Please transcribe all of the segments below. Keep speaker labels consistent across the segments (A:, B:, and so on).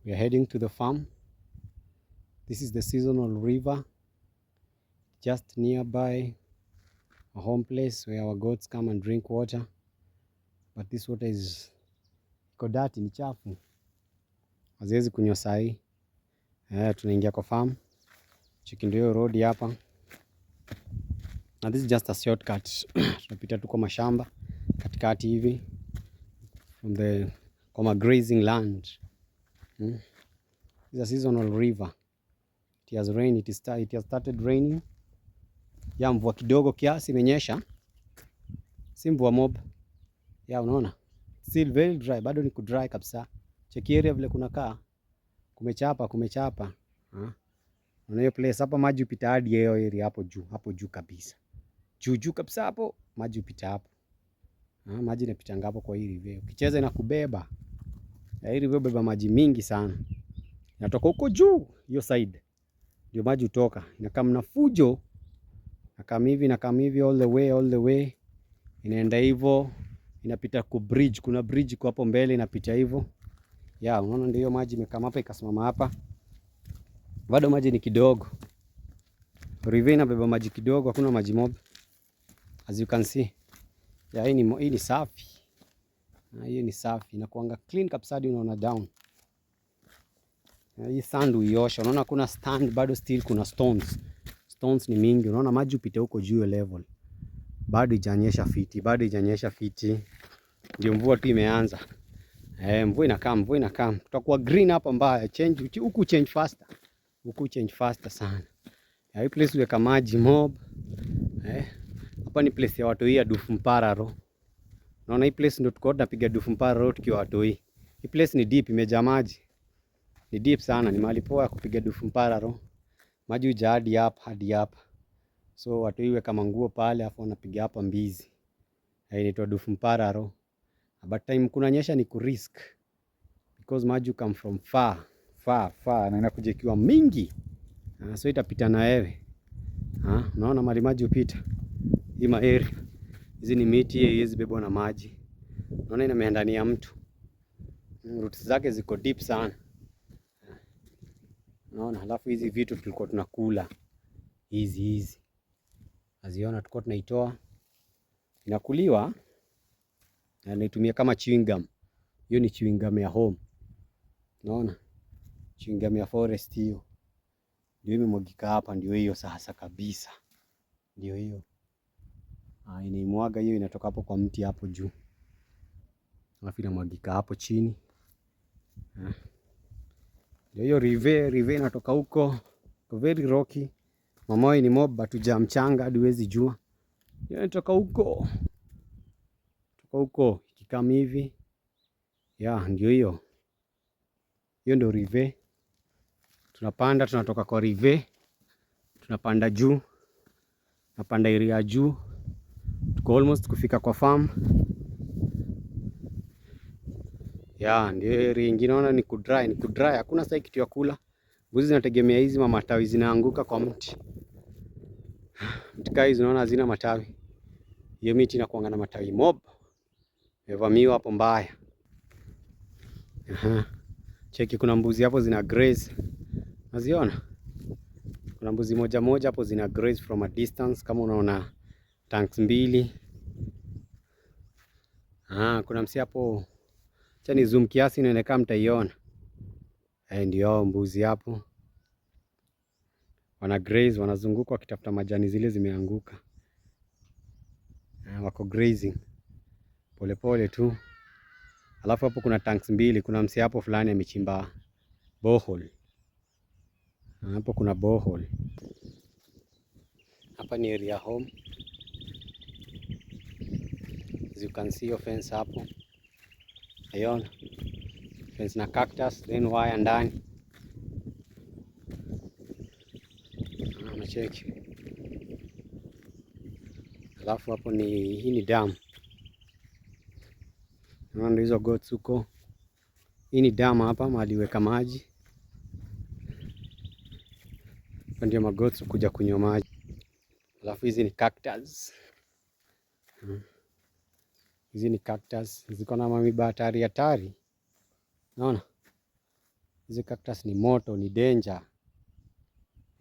A: We are heading to the farm. This is the seasonal river just nearby a home place where our goats come and drink water. But this water is iko dirty, ni chafu. Haziwezi kunywa sahi. Tunaingia kwa farm. Cheki ndio road hapa. And this is just a shortcut. Tunapita tu kwa mashamba katikati hivi from the grazing land. It's a seasonal river. It has rained. It has started raining. Ya mvua kidogo kiasi imenyesha. Si mvua mob. Ya unaona? Still very dry. Bado ni kudry kabisa. Cheki area vile kunakaa. Kumechapa. Unaona hiyo place hapa maji upita hadi hiyo area hapo juu kabisa. Juu kabisa hapo maji upita hapo. Maji inapita ngapo kwa hii river. Ukicheza inakubeba. Hii river beba maji mingi sana. Inatoka huko juu hiyo side. Ndio maji utoka. Inakaa na fujo. Inakam hivi all the way. Inaenda hivyo. Inapita ku bridge. Kuna bridge kwa hapo mbele inapita hivyo. Ya, unaona ndio maji imekama hapa ikasimama hapa. Bado maji ni kidogo. River inabeba maji kidogo, hakuna maji mob. As you can see. Ya, hii ni safi. Hii ni safi. Inakuanga clean kabisa hadi unaona down. Hii sand uiosha. Unaona kuna stand bado still kuna stones. Stones ni mingi. Unaona maji upite huko juu level. Bado haijanyesha fiti. Ndio mvua tu imeanza. Mvua inakaa. Tutakuwa green hapa mbaya. Change faster sana. Hii place weka maji mob. Hapa ni place ya watoi ya Dufu Mpararo. Naona hii place ndio tuko tunapiga Dufu Mpararo tukiwa watoi. Hii place ni deep, imejaa maji. Ni deep sana, ni mahali poa kupiga Dufu Mpararo. Maji huja hadi hapa. So watoi weka manguo pale afu wanapiga hapa mbizi. Inaitwa Dufu Mpararo. But time kunanyesha ni kurisk. Because maji come from far na inakuja ikiwa mingi. So itapita na wewe. Unaona mali maji upita. Hii area. Hizi ni miti hizi bebwa na maji. Unaona inameenda ndani ya mtu. Roots zake ziko deep sana. Unaona halafu hizi vitu tulikuwa tunakula. Hizi. Aziona tulikuwa tunaitoa. Inakuliwa. Na naitumia kama chewing gum. Hiyo ni chewing gum ya home. Unaona? Chewing gum ya forest hiyo. Ndio imemwagika hapa, ndio hiyo sasa kabisa. Ndio hiyo. Inaimwaga hiyo inatoka hapo kwa mti hapo juu. Alafu inamwagika hapo chini. Ndio hiyo river inatoka huko. Very rocky. Mamoe ni mob batuja mchanga hadi huwezi jua. Hiyo inatoka huko. Ikikam hivi. Ya, ndio hiyo. Hiyo ndio river. Tunatoka kwa river. Tunapanda juu. Napanda area juu. Tuko almost kufika kwa farm. Ya, ndio area ingine naona ni kudry. Hakuna sasa kitu ya kula. Mbuzi zinategemea hizi matawi zinaanguka kwa mti. Mti kai zinaona hazina matawi. Hiyo miti inakuanga na matawi mob. Imevamiwa hapo mbaya. Cheki kuna mbuzi hapo zina graze. Unaziona? Kuna mbuzi moja hapo zina graze from a distance kama unaona tanks mbili. Kuna msi hapo. Acha ni zoom kiasi inaonekana mtaiona. Ndio mbuzi hapo. Wana graze, wanazunguka wakitafuta majani zile zimeanguka. Wako grazing. Pole tu. Alafu hapo kuna tanks mbili, kuna msi hapo fulani amechimba borehole. Hapo kuna borehole. Hapa ni area home. As you can see your fence hapo. Aiona. Fence na cactus, then wire ndani. Unacheki. Alafu hapo hii ni dam. Unaona hizo goats huko. Hii ni dam hapa mahali weka maji. Hapa ndio magoats kuja kunywa maji. Alafu hizi ni cactus. Hizi ni cactus. Ziko na mamiba hatari. Unaona? Hizi cactus ni moto, ni danger.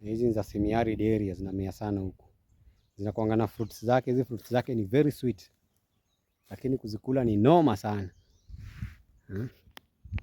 A: Hizi ni za semi-arid areas, zinamea sana huku. Zinakuanga na fruits zake, hizi fruits zake ni very sweet. Lakini kuzikula ni noma sana.